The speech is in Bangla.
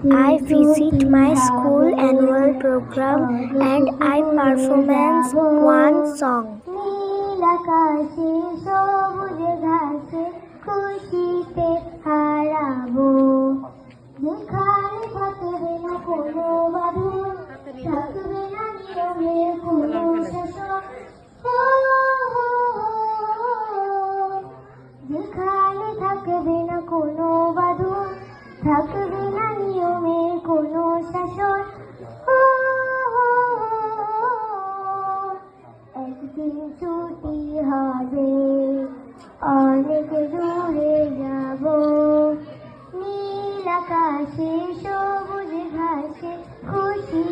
I visit my school annual program and I performance one song. নীল আকাশে সবুজ ঘাসে খুশিতে হারাবো, যেখানে থাকবে না কোনো বাঁধন, থাকবে না নিয়মের কোনো শাসন। যেখানে থাকবে না কোনো বাঁধন, থাকবে না নিয়মের কোনো শাসন। একদিন ছুটি হবে, অনেক দূরে যাব, নীল আকাশে সবুজ ঘাসে খুশি